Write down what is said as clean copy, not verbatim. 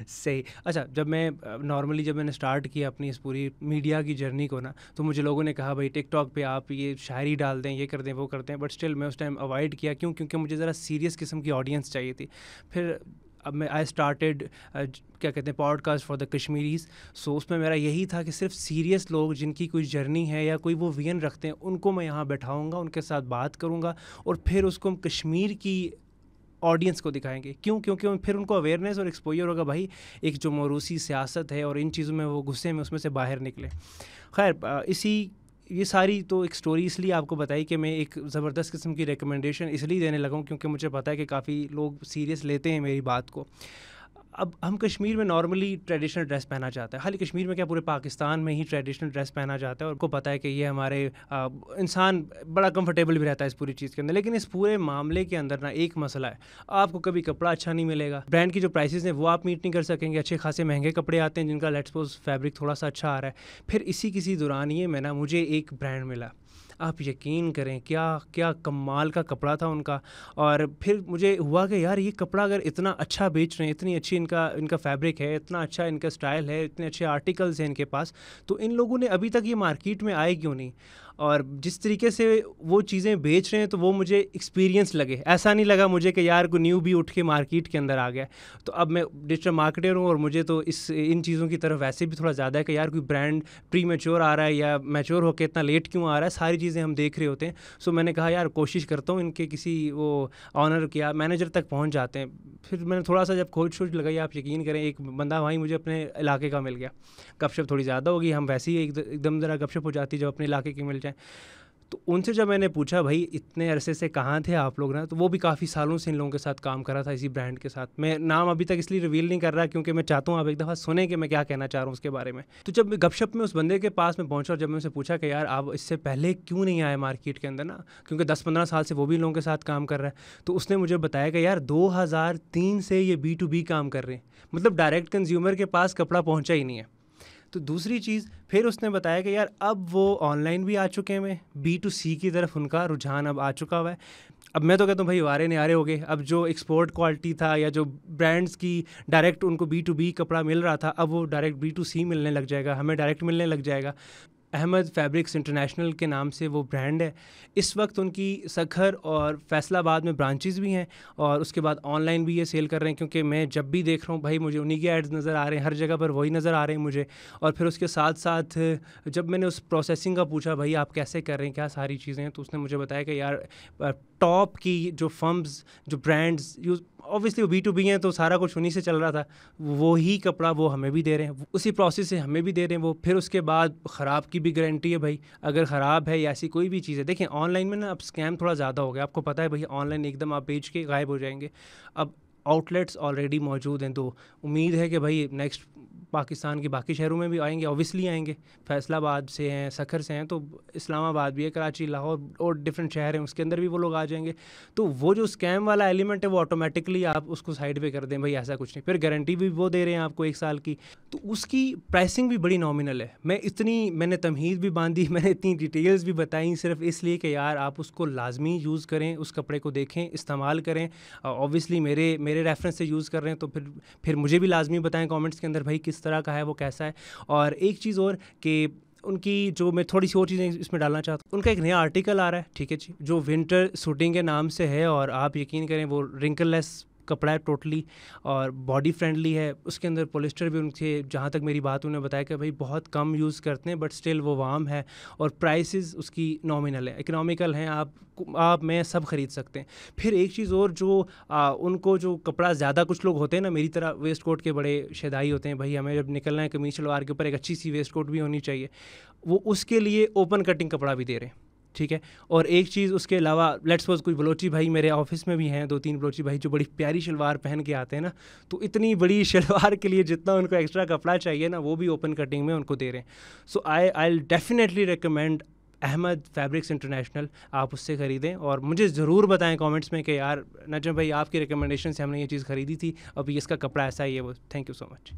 सही। अच्छा, जब मैंने स्टार्ट किया अपनी इस पूरी मीडिया की जर्नी को ना, तो मुझे लोगों ने कहा भाई टिकटॉक पे आप ये शायरी डाल दें, ये कर दें, वो करते हैं, बट स्टिल मैं उस टाइम अवॉइड किया। क्यों? क्योंकि मुझे ज़रा सीरियस किस्म की ऑडियंस चाहिए थी। फिर अब मैं आई स्टार्टेड क्या कहते हैं, पॉडकास्ट फॉर द कश्मीरीज़। सो उसमें मेरा यही था कि सिर्फ सीरियस लोग जिनकी कोई जर्नी है या कोई वो विजन रखते हैं, उनको मैं यहाँ बैठाऊँगा, उनके साथ बात करूँगा, और फिर उसको हम कश्मीर की ऑडियंस को दिखाएंगे। क्यों? क्योंकि फिर उनको अवेयरनेस और एक्सपोजर होगा भाई, एक जो मौरूसी सियासत है और इन चीज़ों में वो गुस्से में उसमें से बाहर निकले। खैर, ये सारी तो एक स्टोरी इसलिए आपको बताई कि मैं एक ज़बरदस्त किस्म की रिकमेंडेशन इसलिए देने लगा हूँ क्योंकि मुझे पता है कि काफ़ी लोग सीरियस लेते हैं मेरी बात को। अब हम कश्मीर में नॉर्मली ट्रेडिशनल ड्रेस पहना जाता है, खाली कश्मीर में क्या पूरे पाकिस्तान में ही ट्रेडिशनल ड्रेस पहना जाता है, और उनको पता है कि ये हमारे इंसान बड़ा कंफर्टेबल भी रहता है इस पूरी चीज़ के अंदर। लेकिन इस पूरे मामले के अंदर ना एक मसला है, आपको कभी कपड़ा अच्छा नहीं मिलेगा, ब्रांड की जो प्राइसेस हैं वो आप मीट नहीं कर सकेंगे, अच्छे खासे महंगे कपड़े आते हैं जिनका लेट्स सपोज फैब्रिक थोड़ा सा अच्छा आ रहा है। फिर इसी किसी दौरान ये में ना मुझे एक ब्रांड मिला, आप यकीन करें क्या क्या कमाल का कपड़ा था उनका। और फिर मुझे हुआ कि यार ये कपड़ा अगर इतना अच्छा बेच रहे हैं, इतनी अच्छी इनका इनका फैब्रिक है, इतना अच्छा इनका स्टाइल है, इतने अच्छे आर्टिकल्स हैं इनके पास, तो इन लोगों ने अभी तक ये मार्केट में आए क्यों नहीं? और जिस तरीके से वो चीज़ें बेच रहे हैं तो वो मुझे एक्सपीरियंस लगे, ऐसा नहीं लगा मुझे कि यार कोई न्यू भी उठ के मार्केट के अंदर आ गया। तो अब मैं डिजिटल मार्केटर हूँ और मुझे तो इन चीज़ों की तरफ वैसे भी थोड़ा ज़्यादा है कि यार कोई ब्रांड प्री मैच्योर आ रहा है या मैच्योर होकर इतना लेट क्यों आ रहा है, सारी चीज़ें हम देख रहे होते हैं। सो मैंने कहा यार कोशिश करता हूँ इनके किसी वो ऑनर किया मैनेजर तक पहुँच जाते हैं। फिर मैंने थोड़ा सा जब खोज शोज लगाई, आप यकीन करें एक बंदा वहीं मुझे अपने इलाके का मिल गया। गपशप थोड़ी ज़्यादा होगी, हम वैसे ही एकदम ज़रा गपशप हो जाती जब अपने इलाके की मिल जाए। तो उनसे जब मैंने पूछा भाई इतने अरसे से कहाँ थे आप लोग ना, तो वो भी काफ़ी सालों से इन लोगों के साथ काम कर रहा था इसी ब्रांड के साथ। मैं नाम अभी तक इसलिए रिवील नहीं कर रहा क्योंकि मैं चाहता हूँ आप एक दफ़ा सुने कि मैं क्या कहना चाह रहा हूँ उसके बारे में। तो जब मैं गपशप में उस बंदे के पास में पहुँचा और जब मैं उनसे पूछा कि यार आप इससे पहले क्यों नहीं आए मार्केट के अंदर ना, क्योंकि 10-15 साल से वो भी लोगों के साथ काम कर रहा है, तो उसने मुझे बताया कि यार 2003 से ये B2B काम कर रहे हैं, मतलब डायरेक्ट कंज्यूमर के पास कपड़ा पहुँचा ही नहीं है। तो दूसरी चीज़ फिर उसने बताया कि यार अब वो ऑनलाइन भी आ चुके हैं, B2C की तरफ उनका रुझान अब आ चुका हुआ है। अब मैं तो कहता हूँ भाई वारे न्यारे हो गए, अब जो एक्सपोर्ट क्वालिटी था या जो ब्रांड्स की डायरेक्ट उनको B2B कपड़ा मिल रहा था, अब वो डायरेक्ट B2C मिलने लग जाएगा, हमें डायरेक्ट मिलने लग जाएगा। अहमद फैब्रिक्स इंटरनेशनल के नाम से वो ब्रांड है। इस वक्त उनकी सखर और फैसलाबाद में ब्रांचेस भी हैं और उसके बाद ऑनलाइन भी ये सेल कर रहे हैं, क्योंकि मैं जब भी देख रहा हूँ भाई मुझे उन्हीं के एड्स नज़र आ रहे हैं, हर जगह पर वही नज़र आ रहे हैं मुझे। और फिर उसके साथ साथ जब मैंने उस प्रोसेसिंग का पूछा भाई आप कैसे कर रहे हैं, क्या सारी चीज़ें हैं, तो उसने मुझे बताया कि यार टॉप की जो फर्म्स जो ब्रांड्स यूज़ ऑब्वियसली वो B2B हैं तो सारा कुछ उन्हीं से चल रहा था, वो ही कपड़ा वो हमें भी दे रहे हैं, उसी प्रोसेस से हमें भी दे रहे हैं वो। फिर उसके बाद ख़राब की भी गारंटी है भाई, अगर ख़राब है या ऐसी कोई भी चीज़ है। देखें ऑनलाइन में ना अब स्कैम थोड़ा ज़्यादा हो गया, आपको पता है भाई ऑनलाइन एकदम आप बेच के गायब हो जाएंगे। अब आउटलेट्स ऑलरेडी मौजूद हैं, तो उम्मीद है कि भाई नेक्स्ट पाकिस्तान के बाकी शहरों में भी आएंगे, ऑब्वियसली आएंगे। फैसलाबाद से हैं, सखर से हैं, तो इस्लामाबाद भी है, कराची, लाहौर और डिफरेंट शहर हैं उसके अंदर भी वो लोग आ जाएंगे। तो वो जो स्कैम वाला एलिमेंट है वो ऑटोमेटिकली आप उसको साइड पे कर दें भाई, ऐसा कुछ नहीं। फिर गारंटी भी वो दे रहे हैं आपको 1 साल की, तो उसकी प्राइसिंग भी बड़ी नॉमिनल है। मैंने तमहीद भी बांधी, मैंने इतनी डिटेल्स भी बताई सिर्फ इसलिए कि यार आप उसको लाजमी यूज़ करें, उस कपड़े को देखें, इस्तेमाल करें। ऑब्वियसली मेरे रेफरेंस से यूज़ कर रहे हैं तो फिर मुझे भी लाजमी बताएं कमेंट्स के अंदर भाई किस तरह का है, वो कैसा है। और एक चीज़ और कि उनकी जो मैं थोड़ी सी और चीज़ें इसमें डालना चाहता हूँ, उनका एक नया आर्टिकल आ रहा है, ठीक है जी, जो विंटर सूटिंग के नाम से है, और आप यकीन करें वो रिंकललेस कपड़ा है टोटली और बॉडी फ्रेंडली है। उसके अंदर पॉलिस्टर भी उनके, जहाँ तक मेरी बात उन्होंने बताया कि भाई बहुत कम यूज़ करते हैं बट स्टिल वो वार्म है, और प्राइसेस उसकी नॉमिनल है, इकोनॉमिकल हैं, आप मैं सब ख़रीद सकते हैं। फिर एक चीज़ और जो उनको जो कपड़ा ज़्यादा, कुछ लोग होते हैं ना मेरी तरह वेस्ट कोट के बड़े शेदाई होते हैं, भाई हमें जब निकलना है कमीज शलवार के ऊपर एक अच्छी सी वेस्ट कोट भी होनी चाहिए, वो उसके लिए ओपन कटिंग कपड़ा भी दे रहे हैं, ठीक है। और एक चीज़ उसके अलावा लेट्स सपोज कोई बलोची भाई, मेरे ऑफिस में भी हैं 2-3 बलोची भाई जो बड़ी प्यारी शलवार पहन के आते हैं ना, तो इतनी बड़ी शलवार के लिए जितना उनको एक्स्ट्रा कपड़ा चाहिए ना, वो भी ओपन कटिंग में उनको दे रहे हैं। So I definitely recommend Ahmed fabrics international, आप उससे ख़रीदें। और मुझे ज़रूर बताएं कमेंट्स में कि यार नजम भाई आपकी रिकमेंडेशन से हमने ये चीज़ ख़रीदी थी, अभी इसका कपड़ा ऐसा ही है वो। Thank you so much.